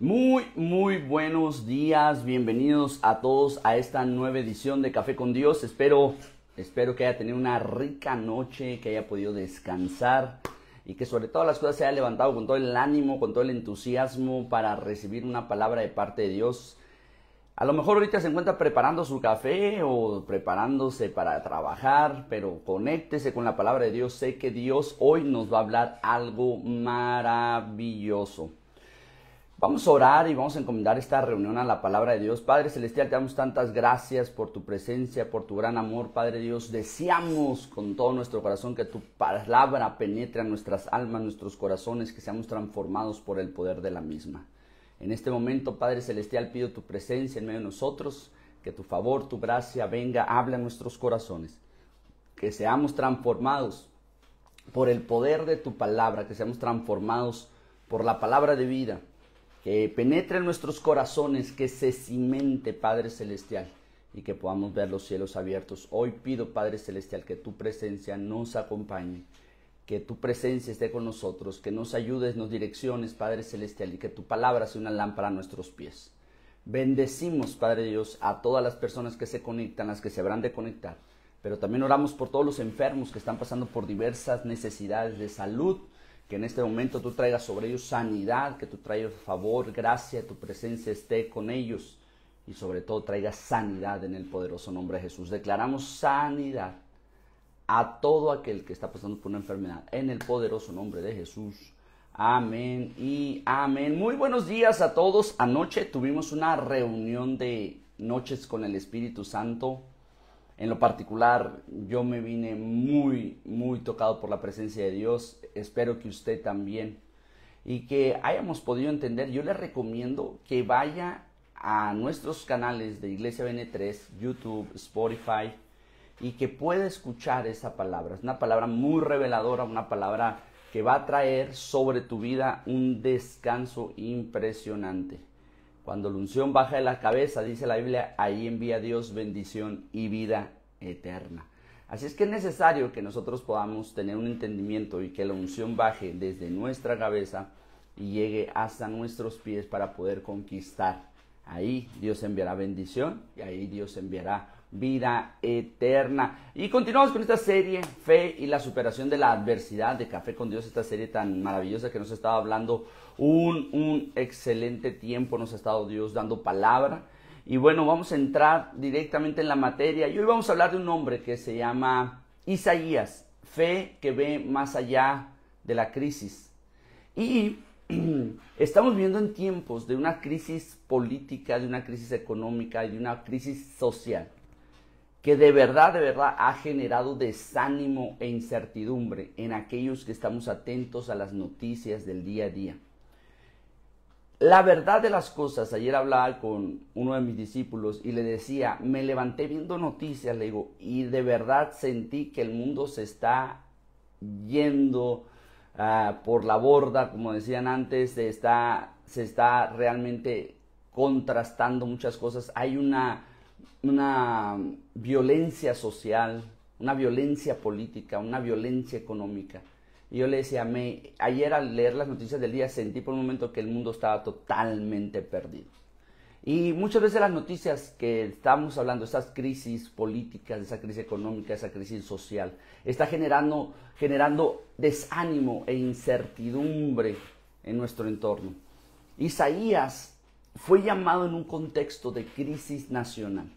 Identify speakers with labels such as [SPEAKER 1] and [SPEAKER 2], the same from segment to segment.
[SPEAKER 1] Muy buenos días, bienvenidos a todos a esta nueva edición de Café con Dios. Espero que haya tenido una rica noche, que haya podido descansar y que sobre todas las cosas se haya levantado con todo el ánimo, con todo el entusiasmo para recibir una palabra de parte de Dios. A lo mejor ahorita se encuentra preparando su café o preparándose para trabajar, pero conéctese con la palabra de Dios. Sé que Dios hoy nos va a hablar algo maravilloso. Vamos a orar y vamos a encomendar esta reunión a la palabra de Dios. Padre Celestial, te damos tantas gracias por tu presencia, por tu gran amor, Padre Dios. Deseamos con todo nuestro corazón que tu palabra penetre a nuestras almas, nuestros corazones, que seamos transformados por el poder de la misma. En este momento, Padre Celestial, pido tu presencia en medio de nosotros, que tu favor, tu gracia venga, hable a nuestros corazones, que seamos transformados por el poder de tu palabra, que seamos transformados por la palabra de vida, que penetre en nuestros corazones, que se cimente, Padre Celestial, y que podamos ver los cielos abiertos. Hoy pido, Padre Celestial, que tu presencia nos acompañe, que tu presencia esté con nosotros, que nos ayudes, nos direcciones, Padre Celestial, y que tu palabra sea una lámpara a nuestros pies. Bendecimos, Padre Dios, a todas las personas que se conectan, las que se habrán de conectar, pero también oramos por todos los enfermos que están pasando por diversas necesidades de salud, que en este momento tú traigas sobre ellos sanidad, que tú traigas favor, gracia, tu presencia esté con ellos y sobre todo traigas sanidad en el poderoso nombre de Jesús. Declaramos sanidad a todo aquel que está pasando por una enfermedad en el poderoso nombre de Jesús. Amén y amén. Muy buenos días a todos. Anoche tuvimos una reunión de noches con el Espíritu Santo. En lo particular, yo me vine muy tocado por la presencia de Dios. Espero que usted también. Y que hayamos podido entender. Yo le recomiendo que vaya a nuestros canales de Iglesia BN3, YouTube, Spotify, y que pueda escuchar esa palabra. Es una palabra muy reveladora, una palabra que va a traer sobre tu vida un descanso impresionante. Cuando la unción baja de la cabeza, dice la Biblia, ahí envía Dios bendición y vida eterna. Así es que es necesario que nosotros podamos tener un entendimiento y que la unción baje desde nuestra cabeza y llegue hasta nuestros pies para poder conquistar. Ahí Dios enviará bendición y ahí Dios enviará vida eterna. Y continuamos con esta serie, Fe y la superación de la adversidad, de Café con Dios, esta serie tan maravillosa que nos ha estado hablando un excelente tiempo, nos ha estado Dios dando palabra. Y bueno, vamos a entrar directamente en la materia. Y hoy vamos a hablar de un hombre que se llama Isaías, fe que ve más allá de la crisis. Y estamos viviendo en tiempos de una crisis política, de una crisis económica y de una crisis social que de verdad ha generado desánimo e incertidumbre en aquellos que estamos atentos a las noticias del día a día. La verdad de las cosas, ayer hablaba con uno de mis discípulos y le decía, me levanté viendo noticias, le digo, y de verdad sentí que el mundo se está yendo por la borda, como decían antes, se está realmente contrastando muchas cosas. Hay una violencia social, una violencia política, una violencia económica. Y yo le decía, ayer al leer las noticias del día sentí por un momento que el mundo estaba totalmente perdido. Y muchas veces las noticias que estamos hablando, esas crisis políticas, esa crisis económica, esa crisis social, está generando desánimo e incertidumbre en nuestro entorno. Isaías fue llamado en un contexto de crisis nacional.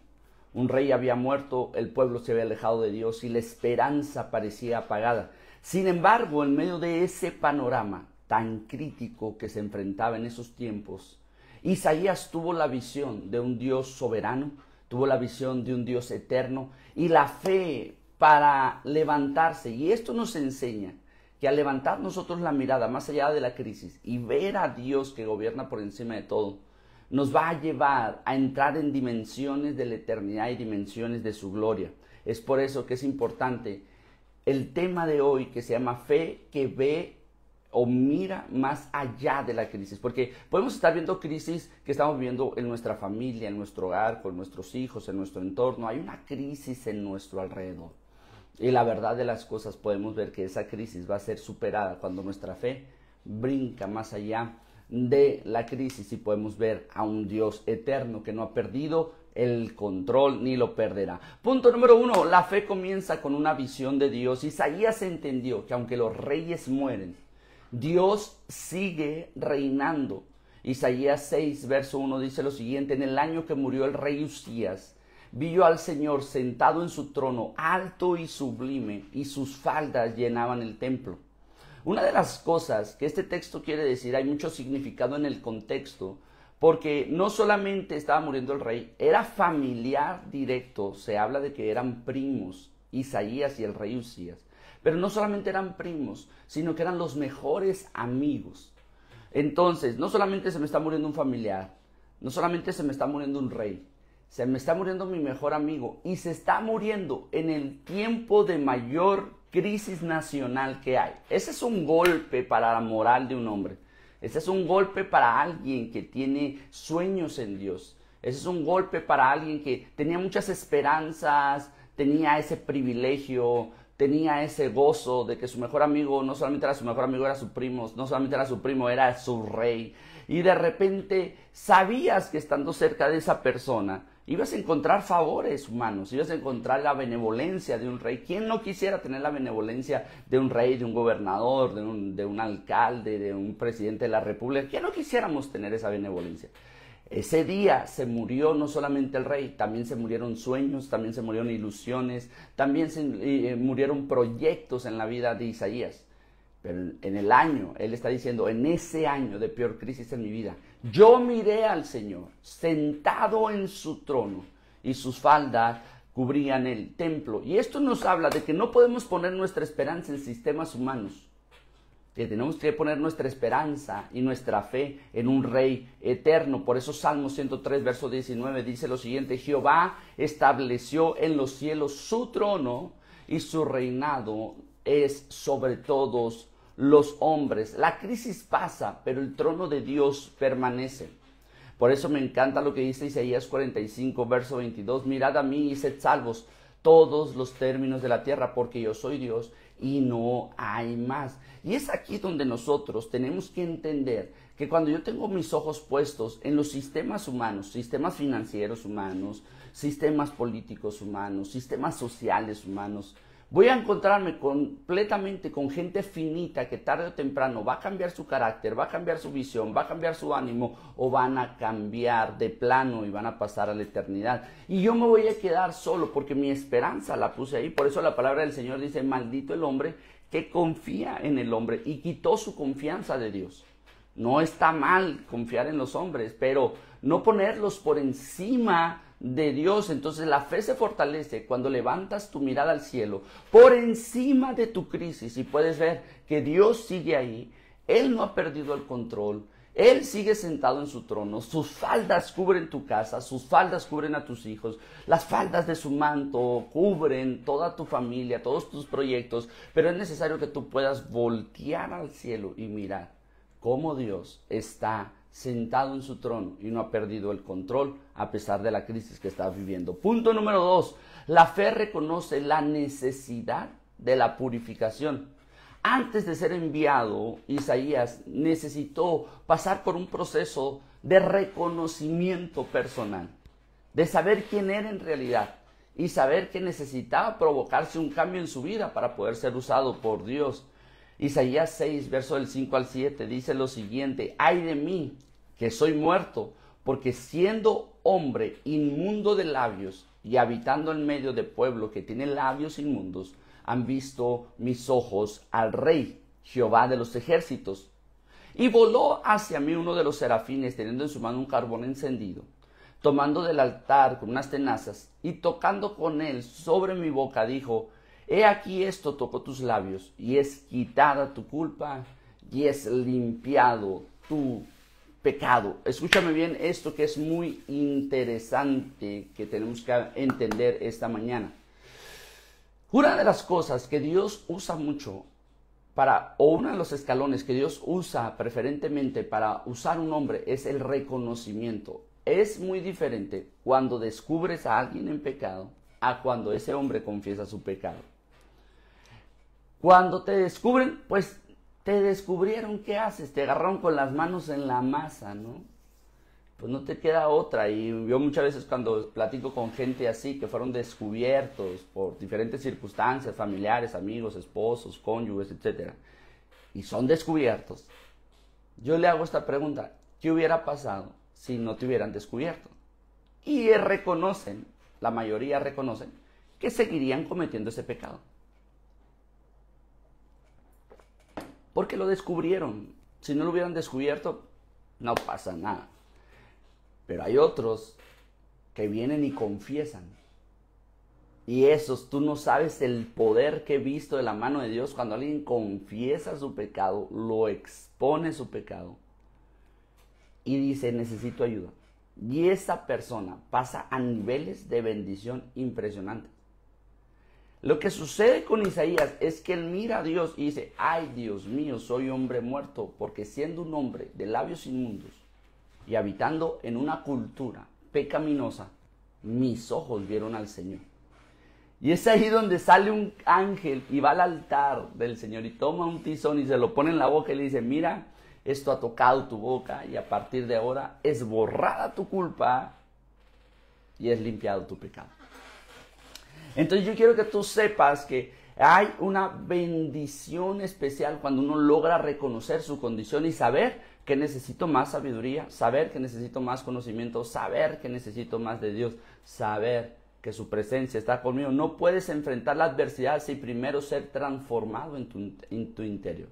[SPEAKER 1] Un rey había muerto, el pueblo se había alejado de Dios y la esperanza parecía apagada. Sin embargo, en medio de ese panorama tan crítico que se enfrentaba en esos tiempos, Isaías tuvo la visión de un Dios soberano, tuvo la visión de un Dios eterno y la fe para levantarse. Y esto nos enseña que al levantar nosotros la mirada más allá de la crisis y ver a Dios que gobierna por encima de todo, nos va a llevar a entrar en dimensiones de la eternidad y dimensiones de su gloria. Es por eso que es importante el tema de hoy, que se llama fe que ve o mira más allá de la crisis, porque podemos estar viendo crisis que estamos viviendo en nuestra familia, en nuestro hogar, con nuestros hijos, en nuestro entorno. Hay una crisis en nuestro alrededor y la verdad de las cosas podemos ver que esa crisis va a ser superada cuando nuestra fe brinca más allá de la crisis y podemos ver a un Dios eterno que no ha perdido el control ni lo perderá. Punto número 1, la fe comienza con una visión de Dios. Isaías entendió que aunque los reyes mueren, Dios sigue reinando. Isaías 6, verso 1 dice lo siguiente: en el año que murió el rey Usías, vi yo al Señor sentado en su trono, alto y sublime, y sus faldas llenaban el templo. Una de las cosas que este texto quiere decir, hay mucho significado en el contexto, porque no solamente estaba muriendo el rey, era familiar directo, se habla de que eran primos, Isaías y el rey Usías. Pero no solamente eran primos, sino que eran los mejores amigos. Entonces, no solamente se me está muriendo un familiar, no solamente se me está muriendo un rey, se me está muriendo mi mejor amigo y se está muriendo en el tiempo de mayor crisis nacional que hay. Ese es un golpe para la moral de un hombre. Ese es un golpe para alguien que tiene sueños en Dios. Ese es un golpe para alguien que tenía muchas esperanzas, tenía ese privilegio, tenía ese gozo de que su mejor amigo no solamente era su mejor amigo, era su primo, no solamente era su primo, era su rey. Y de repente sabías que estando cerca de esa persona ibas a encontrar favores humanos, ibas a encontrar la benevolencia de un rey. ¿Quién no quisiera tener la benevolencia de un rey, de un gobernador, de un alcalde, de un presidente de la república? ¿Quién no quisiéramos tener esa benevolencia? Ese día se murió no solamente el rey, también se murieron sueños, también se murieron ilusiones, también se murieron proyectos en la vida de Isaías. Pero en el año, él está diciendo, en ese año de peor crisis en mi vida, yo miré al Señor sentado en su trono y sus faldas cubrían el templo. Y esto nos habla de que no podemos poner nuestra esperanza en sistemas humanos, que tenemos que poner nuestra esperanza y nuestra fe en un rey eterno. Por eso Salmo 103, verso 19 dice lo siguiente: Jehová estableció en los cielos su trono y su reinado es sobre todos los hombres. La crisis pasa, pero el trono de Dios permanece. Por eso me encanta lo que dice Isaías 45, verso 22. Mirad a mí y sed salvos todos los términos de la tierra, porque yo soy Dios y no hay más. Y es aquí donde nosotros tenemos que entender que cuando yo tengo mis ojos puestos en los sistemas humanos, sistemas financieros humanos, sistemas políticos humanos, sistemas sociales humanos, voy a encontrarme completamente con gente finita que tarde o temprano va a cambiar su carácter, va a cambiar su visión, va a cambiar su ánimo o van a cambiar de plano y van a pasar a la eternidad. Y yo me voy a quedar solo porque mi esperanza la puse ahí. Por eso la palabra del Señor dice: maldito el hombre que confía en el hombre y quitó su confianza de Dios. No está mal confiar en los hombres, pero no ponerlos por encima de Dios. Entonces la fe se fortalece cuando levantas tu mirada al cielo por encima de tu crisis y puedes ver que Dios sigue ahí. Él no ha perdido el control, Él sigue sentado en su trono. Sus faldas cubren tu casa, sus faldas cubren a tus hijos, las faldas de su manto cubren toda tu familia, todos tus proyectos, pero es necesario que tú puedas voltear al cielo y mirar cómo Dios está sentado en su trono y no ha perdido el control a pesar de la crisis que está viviendo. Punto número 2, la fe reconoce la necesidad de la purificación. Antes de ser enviado, Isaías necesitó pasar por un proceso de reconocimiento personal, de saber quién era en realidad y saber que necesitaba provocarse un cambio en su vida para poder ser usado por Dios. Isaías 6, verso del 5 al 7, dice lo siguiente: ay de mí, que soy muerto, porque siendo hombre inmundo de labios y habitando en medio de pueblo que tiene labios inmundos, han visto mis ojos al Rey, Jehová de los ejércitos. Y voló hacia mí uno de los serafines, teniendo en su mano un carbón encendido, tomando del altar con unas tenazas, y tocando con él sobre mi boca, dijo: he aquí esto tocó tus labios, y es quitada tu culpa, y es limpiado tu pecado. Escúchame bien esto que es muy interesante, que tenemos que entender esta mañana. Una de las cosas que Dios usa mucho o uno de los escalones que Dios usa preferentemente para usar un hombre es el reconocimiento. Es muy diferente cuando descubres a alguien en pecado a cuando ese hombre confiesa su pecado. Cuando te descubren, pues te descubrieron, ¿qué haces? Te agarraron con las manos en la masa, ¿no? Pues no te queda otra. Y yo muchas veces cuando platico con gente así, que fueron descubiertos por diferentes circunstancias, familiares, amigos, esposos, cónyuges, etcétera, y son descubiertos, yo le hago esta pregunta: ¿qué hubiera pasado si no te hubieran descubierto? Y reconocen, la mayoría reconocen, que seguirían cometiendo ese pecado. Porque lo descubrieron. Si no lo hubieran descubierto, no pasa nada. Pero hay otros que vienen y confiesan. Y esos, tú no sabes el poder que he visto de la mano de Dios cuando alguien confiesa su pecado, lo expone su pecado y dice: necesito ayuda. Y esa persona pasa a niveles de bendición impresionantes. Lo que sucede con Isaías es que él mira a Dios y dice: ay, Dios mío, soy hombre muerto, porque siendo un hombre de labios inmundos y habitando en una cultura pecaminosa, mis ojos vieron al Señor. Y es ahí donde sale un ángel y va al altar del Señor y toma un tizón y se lo pone en la boca y le dice: mira, esto ha tocado tu boca y a partir de ahora es borrada tu culpa y es limpiado tu pecado. Entonces yo quiero que tú sepas que hay una bendición especial cuando uno logra reconocer su condición y saber que necesito más sabiduría, saber que necesito más conocimiento, saber que necesito más de Dios, saber que su presencia está conmigo. No puedes enfrentar la adversidad sin primero ser transformado en tu interior.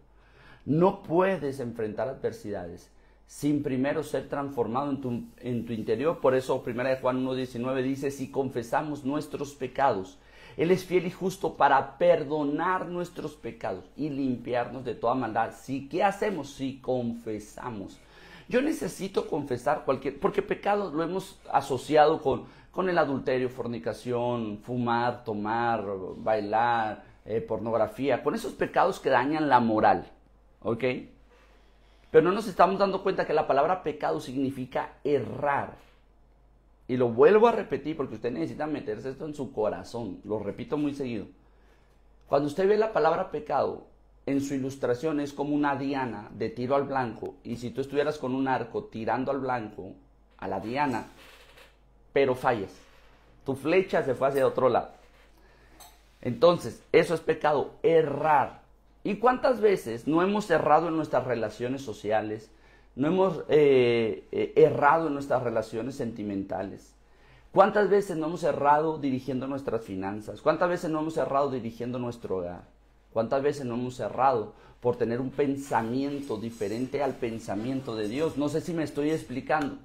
[SPEAKER 1] No puedes enfrentar adversidades sin primero ser transformado en tu interior. Por eso 1 Juan 1:19 dice: si confesamos nuestros pecados, Él es fiel y justo para perdonar nuestros pecados y limpiarnos de toda maldad. ¿Qué hacemos? Si confesamos. Yo necesito confesar porque pecado lo hemos asociado con el adulterio, fornicación, fumar, tomar, bailar, pornografía, con esos pecados que dañan la moral, ¿ok? Pero no nos estamos dando cuenta que la palabra pecado significa errar. Y lo vuelvo a repetir porque usted necesita meterse esto en su corazón. Lo repito muy seguido. Cuando usted ve la palabra pecado, en su ilustración es como una diana de tiro al blanco. Y si tú estuvieras con un arco tirando al blanco, a la diana, pero fallas, tu flecha se fue hacia otro lado. Entonces, eso es pecado, errar. ¿Y cuántas veces no hemos errado en nuestras relaciones sociales? No hemos errado en nuestras relaciones sentimentales. ¿Cuántas veces no hemos errado dirigiendo nuestras finanzas? ¿Cuántas veces no hemos errado dirigiendo nuestro hogar? ¿Cuántas veces no hemos errado por tener un pensamiento diferente al pensamiento de Dios? No sé si me estoy explicando.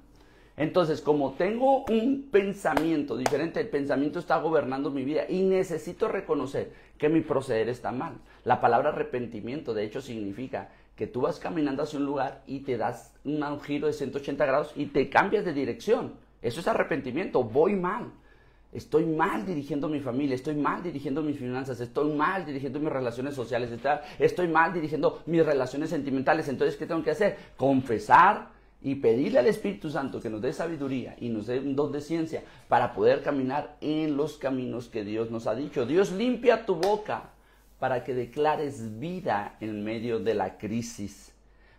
[SPEAKER 1] Entonces, como tengo un pensamiento diferente, el pensamiento está gobernando mi vida y necesito reconocer que mi proceder está mal. La palabra arrepentimiento, de hecho, significa que tú vas caminando hacia un lugar y te das un giro de 180 grados y te cambias de dirección. Eso es arrepentimiento. Voy mal. Estoy mal dirigiendo mi familia, estoy mal dirigiendo mis finanzas, estoy mal dirigiendo mis relaciones sociales, estoy mal dirigiendo mis relaciones sentimentales. Entonces, ¿qué tengo que hacer? Confesar y pedirle al Espíritu Santo que nos dé sabiduría y nos dé un don de ciencia para poder caminar en los caminos que Dios nos ha dicho. Dios limpia tu boca para que declares vida en medio de la crisis.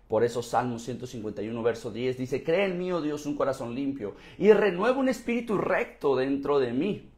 [SPEAKER 1] Por eso Salmo 151, verso 10 dice: crea en mí, oh Dios, un corazón limpio y renueva un espíritu recto dentro de mí.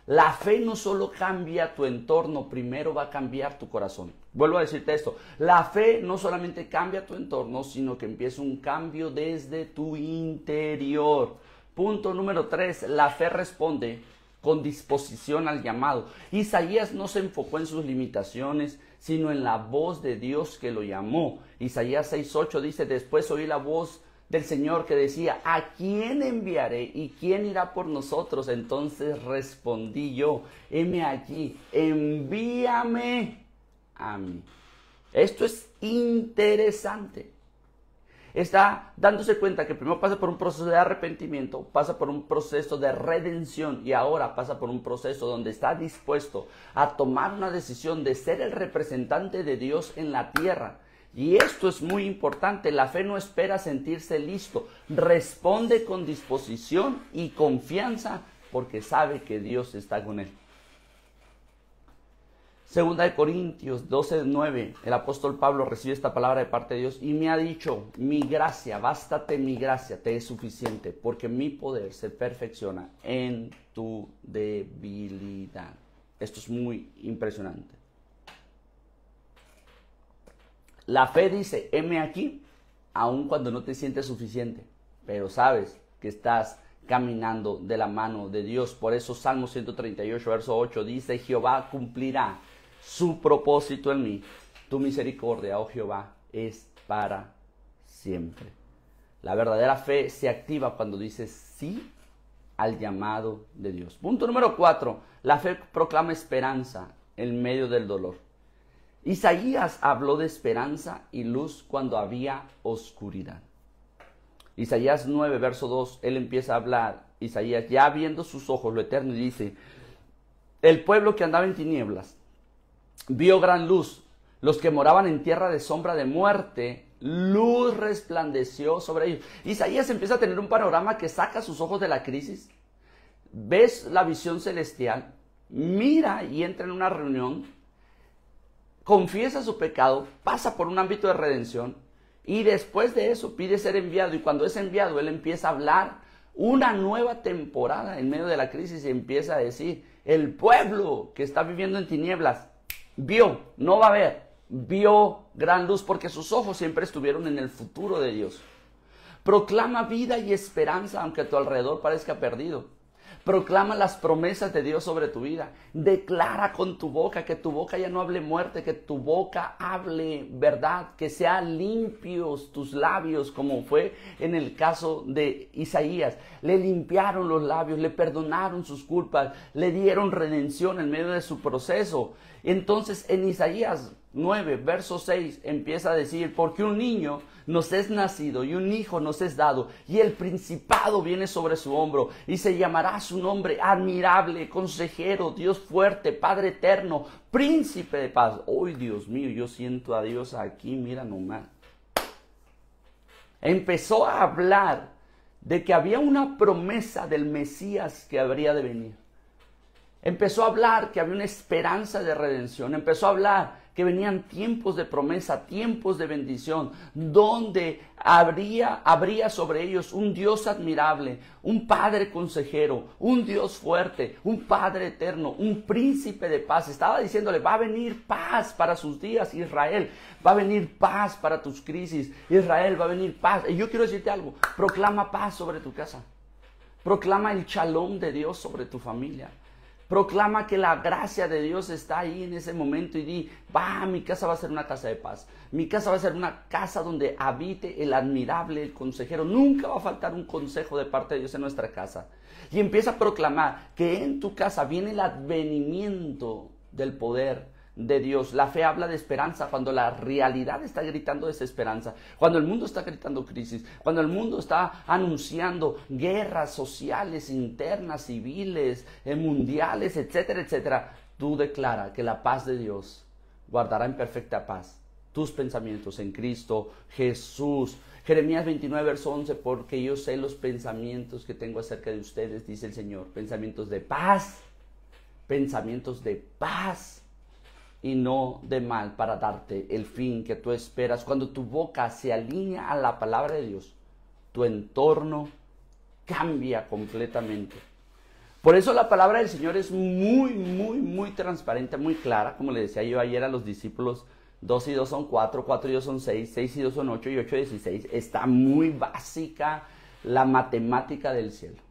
[SPEAKER 1] La fe no solo cambia tu entorno, primero va a cambiar tu corazón. Vuelvo a decirte esto: la fe no solamente cambia tu entorno, sino que empieza un cambio desde tu interior. Punto número 3, la fe responde con disposición al llamado. Isaías no se enfocó en sus limitaciones, sino en la voz de Dios que lo llamó. Isaías 6:8 dice: después oí la voz del Señor que decía: ¿a quién enviaré y quién irá por nosotros? Entonces respondí yo: heme aquí, envíame a mí. Esto es interesante. Está dándose cuenta que primero pasa por un proceso de arrepentimiento, pasa por un proceso de redención y ahora pasa por un proceso donde está dispuesto a tomar una decisión de ser el representante de Dios en la tierra. Y esto es muy importante. La fe no espera sentirse listo, responde con disposición y confianza porque sabe que Dios está con él. Segunda de Corintios 12:9, el apóstol Pablo recibe esta palabra de parte de Dios y me ha dicho, mi gracia, bástate mi gracia, te es suficiente, porque mi poder se perfecciona en tu debilidad. Esto es muy impresionante. La fe dice, heme aquí, aun cuando no te sientes suficiente, pero sabes que estás caminando de la mano de Dios. Por eso Salmo 138, verso 8 dice, Jehová cumplirá su propósito en mí. Tu misericordia, oh Jehová, es para siempre. La verdadera fe se activa cuando dices sí al llamado de Dios. Punto número 4. La fe proclama esperanza en medio del dolor. Isaías habló de esperanza y luz cuando había oscuridad. Isaías 9, verso 2, él empieza a hablar. Isaías, ya viendo sus ojos lo eterno, y dice, el pueblo que andaba en tinieblas vio gran luz. Los que moraban en tierra de sombra de muerte, luz resplandeció sobre ellos. Isaías empieza a tener un panorama que saca sus ojos de la crisis. Ves la visión celestial, mira y entra en una reunión, confiesa su pecado, pasa por un ámbito de redención y después de eso pide ser enviado. Y cuando es enviado, él empieza a hablar una nueva temporada en medio de la crisis y empieza a decir, el pueblo que está viviendo en tinieblas vio, no va a ver, vio gran luz porque sus ojos siempre estuvieron en el futuro de Dios. Proclama vida y esperanza aunque a tu alrededor parezca perdido. Proclama las promesas de Dios sobre tu vida. Declara con tu boca, que tu boca ya no hable muerte, que tu boca hable verdad, que sean limpios tus labios, como fue en el caso de Isaías. Le limpiaron los labios, le perdonaron sus culpas, le dieron redención en medio de su proceso. Entonces en Isaías 9, verso 6 empieza a decir, porque un niño nos es nacido y un hijo nos es dado y el principado viene sobre su hombro y se llamará su nombre admirable, consejero, Dios fuerte, Padre eterno, príncipe de paz. ¡Ay, Dios mío! Yo siento a Dios aquí, mira nomás. Empezó a hablar de que había una promesa del Mesías que habría de venir. Empezó a hablar que había una esperanza de redención. Empezó a hablar que venían tiempos de promesa, tiempos de bendición, donde habría sobre ellos un Dios admirable, un Padre consejero, un Dios fuerte, un Padre eterno, un príncipe de paz. Estaba diciéndole, va a venir paz para sus días, Israel. Va a venir paz para tus crisis, Israel, va a venir paz. Y yo quiero decirte algo, proclama paz sobre tu casa. Proclama el shalom de Dios sobre tu familia. Proclama que la gracia de Dios está ahí en ese momento y di, mi casa va a ser una casa de paz. Mi casa va a ser una casa donde habite el admirable, el consejero. Nunca va a faltar un consejo de parte de Dios en nuestra casa. Y empieza a proclamar que en tu casa viene el advenimiento del poder de Dios. La fe habla de esperanza cuando la realidad está gritando desesperanza, cuando el mundo está gritando crisis, cuando el mundo está anunciando guerras sociales, internas, civiles, mundiales, etcétera, etcétera. Tú declara que la paz de Dios guardará en perfecta paz tus pensamientos en Cristo Jesús. Jeremías 29, verso 11, porque yo sé los pensamientos que tengo acerca de ustedes, dice el Señor, pensamientos de paz y no de mal, para darte el fin que tú esperas. Cuando tu boca se alinea a la palabra de Dios, tu entorno cambia completamente. Por eso la palabra del Señor es muy transparente, muy clara. Como le decía yo ayer a los discípulos, 2 y 2 son 4, 4 y 2 son 6, 6 y 2 son 8 y 8 es 16. Está muy básica la matemática del cielo.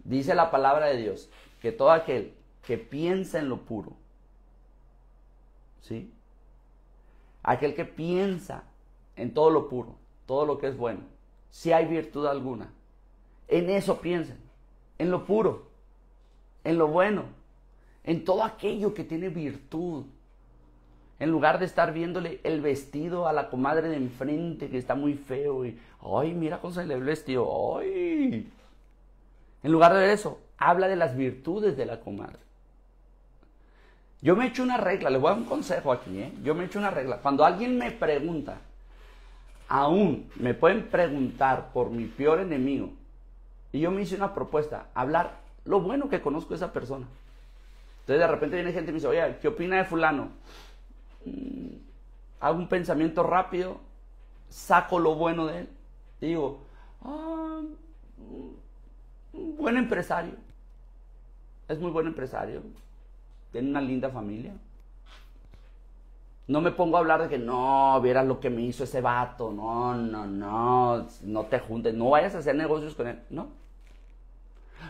[SPEAKER 1] Dice la palabra de Dios que todo aquel que piensa en lo puro, ¿sí? Aquel que piensa en todo lo puro, todo lo que es bueno, si hay virtud alguna, en eso piensen, en lo puro, en lo bueno, en todo aquello que tiene virtud. En lugar de estar viéndole el vestido a la comadre de enfrente que está muy feo y, ay, mira cómo se le ve el vestido, ay. En lugar de ver eso, habla de las virtudes de la comadre. Yo me he hecho una regla, les voy a dar un consejo aquí, Yo me he hecho una regla. Cuando alguien me pregunta, aún me pueden preguntar por mi peor enemigo, y yo me hice una propuesta, hablar lo bueno que conozco de esa persona. Entonces de repente viene gente y me dice, oye, ¿qué opina de fulano? Hago un pensamiento rápido, saco lo bueno de él, y digo, un buen empresario, es muy buen empresario, tiene una linda familia. No me pongo a hablar de que no, vieras lo que me hizo ese vato, no te juntes, no vayas a hacer negocios con él, no.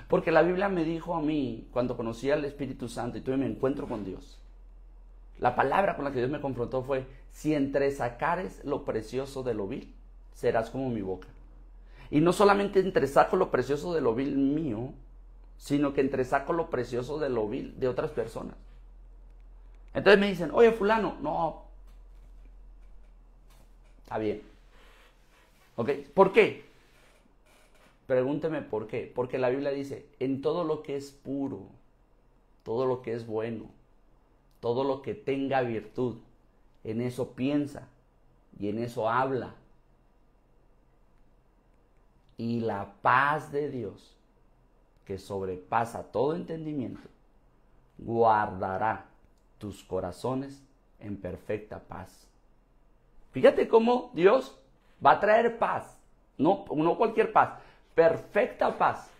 [SPEAKER 1] Porque la Biblia me dijo a mí, cuando conocí al Espíritu Santo y tuve mi encuentro con Dios, la palabra con la que Dios me confrontó fue, si entresacares lo precioso de lo vil, serás como mi boca. Y no solamente entresaco lo precioso de lo vil mío, sino que entresaco lo precioso de lo vil de otras personas. Entonces me dicen, oye fulano, no, está bien. ¿Ok? ¿Por qué? Pregúnteme por qué. Porque la Biblia dice, en todo lo que es puro, todo lo que es bueno, todo lo que tenga virtud, en eso piensa y en eso habla. Y la paz de Dios, que sobrepasa todo entendimiento, guardará tus corazones en perfecta paz. Fíjate cómo Dios va a traer paz, no cualquier paz, perfecta paz,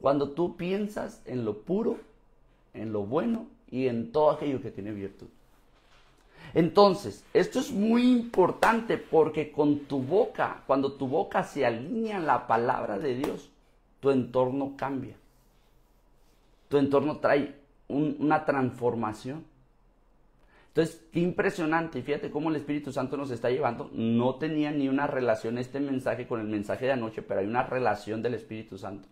[SPEAKER 1] cuando tú piensas en lo puro, en lo bueno y en todo aquello que tiene virtud. Entonces, esto es muy importante porque con tu boca, cuando tu boca se alinea a la palabra de Dios, tu entorno cambia. Tu entorno trae una transformación. Entonces, qué impresionante. Y fíjate cómo el Espíritu Santo nos está llevando. No tenía ni una relación este mensaje con el mensaje de anoche, pero hay una relación del Espíritu Santo.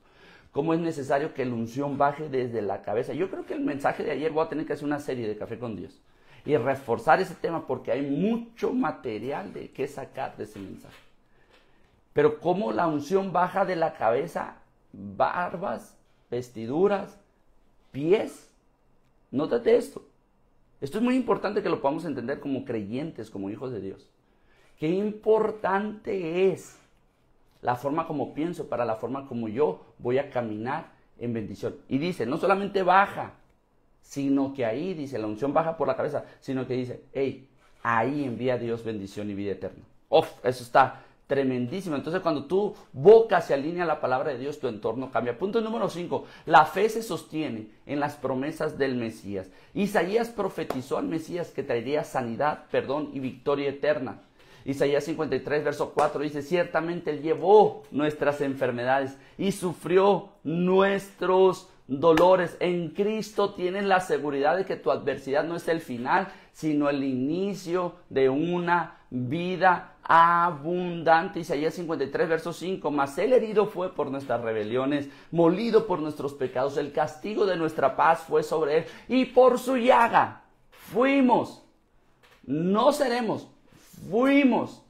[SPEAKER 1] Cómo es necesario que la unción baje desde la cabeza. Yo creo que el mensaje de ayer voy a tener que hacer una serie de Café con Dios y reforzar ese tema porque hay mucho material de qué sacar de ese mensaje. Pero cómo la unción baja de la cabeza, barbas, vestiduras, pies. Nótate esto. Esto es muy importante que lo podamos entender como creyentes, como hijos de Dios. Qué importante es la forma como pienso para la forma como yo voy a caminar en bendición. Y dice, no solamente baja, sino que ahí dice, la unción baja por la cabeza, sino que dice, hey, ahí envía Dios bendición y vida eterna. Eso está tremendísimo. Entonces cuando tu boca se alinea a la palabra de Dios, tu entorno cambia. Punto número 5, la fe se sostiene en las promesas del Mesías. Isaías profetizó al Mesías que traería sanidad, perdón y victoria eterna. Isaías 53, verso 4 dice, ciertamente Él llevó nuestras enfermedades y sufrió nuestros dolores. En Cristo tienes la seguridad de que tu adversidad no es el final, sino el inicio de una vida abundante. Isaías 53, verso 5, mas Él herido fue por nuestras rebeliones, molido por nuestros pecados, el castigo de nuestra paz fue sobre Él, y por su llaga fuimos, no seremos, fuimos,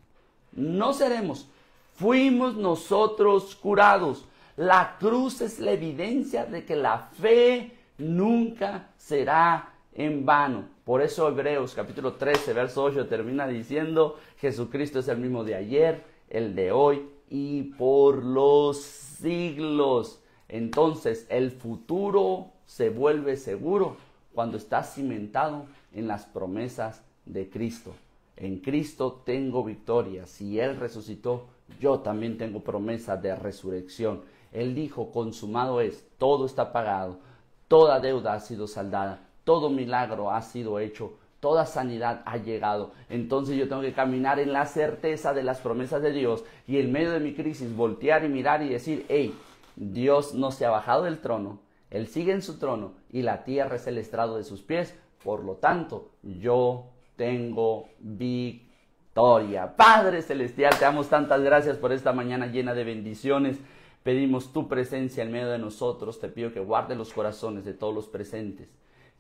[SPEAKER 1] no seremos, fuimos nosotros curados. La cruz es la evidencia de que la fe nunca será en vano. Por eso Hebreos capítulo 13, verso 8 termina diciendo, Jesucristo es el mismo de ayer, el de hoy y por los siglos. Entonces el futuro se vuelve seguro cuando está cimentado en las promesas de Cristo. En Cristo tengo victoria. Si Él resucitó, yo también tengo promesa de resurrección. Él dijo, consumado es, todo está pagado, toda deuda ha sido saldada, todo milagro ha sido hecho, toda sanidad ha llegado. Entonces yo tengo que caminar en la certeza de las promesas de Dios y en medio de mi crisis voltear y mirar y decir, hey, Dios no se ha bajado del trono, Él sigue en su trono y la tierra es el estrado de sus pies. Por lo tanto, yo tengo victoria. Padre Celestial, te damos tantas gracias por esta mañana llena de bendiciones. Pedimos tu presencia en medio de nosotros. Te pido que guarde los corazones de todos los presentes.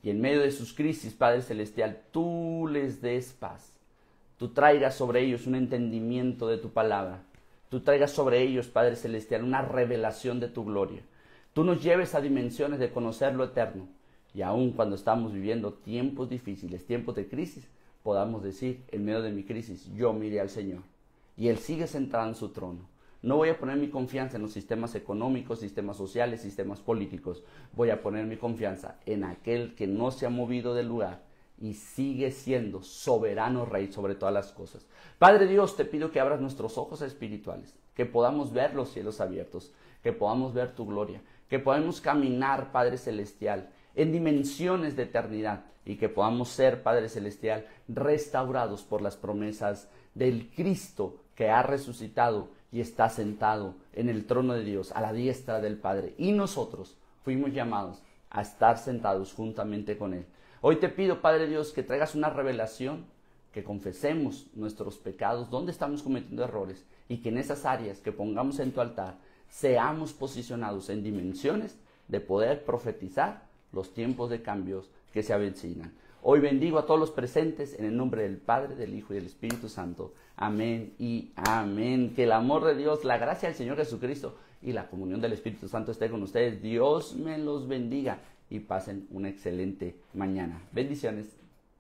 [SPEAKER 1] Y en medio de sus crisis, Padre Celestial, tú les des paz. Tú traigas sobre ellos un entendimiento de tu palabra. Tú traigas sobre ellos, Padre Celestial, una revelación de tu gloria. Tú nos lleves a dimensiones de conocer lo eterno. Y aun cuando estamos viviendo tiempos difíciles, tiempos de crisis, podamos decir, en medio de mi crisis, yo miré al Señor. Y Él sigue sentado en su trono. No voy a poner mi confianza en los sistemas económicos, sistemas sociales, sistemas políticos. Voy a poner mi confianza en aquel que no se ha movido del lugar y sigue siendo soberano Rey sobre todas las cosas. Padre Dios, te pido que abras nuestros ojos espirituales, que podamos ver los cielos abiertos, que podamos ver tu gloria, que podamos caminar, Padre Celestial, en dimensiones de eternidad y que podamos ser, Padre Celestial, restaurados por las promesas del Cristo que ha resucitado y está sentado en el trono de Dios a la diestra del Padre. Y nosotros fuimos llamados a estar sentados juntamente con Él. Hoy te pido, Padre Dios, que traigas una revelación, que confesemos nuestros pecados, dónde estamos cometiendo errores y que en esas áreas que pongamos en tu altar seamos posicionados en dimensiones de poder profetizar los tiempos de cambios que se avecinan. Hoy bendigo a todos los presentes en el nombre del Padre, del Hijo y del Espíritu Santo. Amén y amén. Que el amor de Dios, la gracia del Señor Jesucristo y la comunión del Espíritu Santo esté con ustedes. Dios me los bendiga y pasen una excelente mañana. Bendiciones.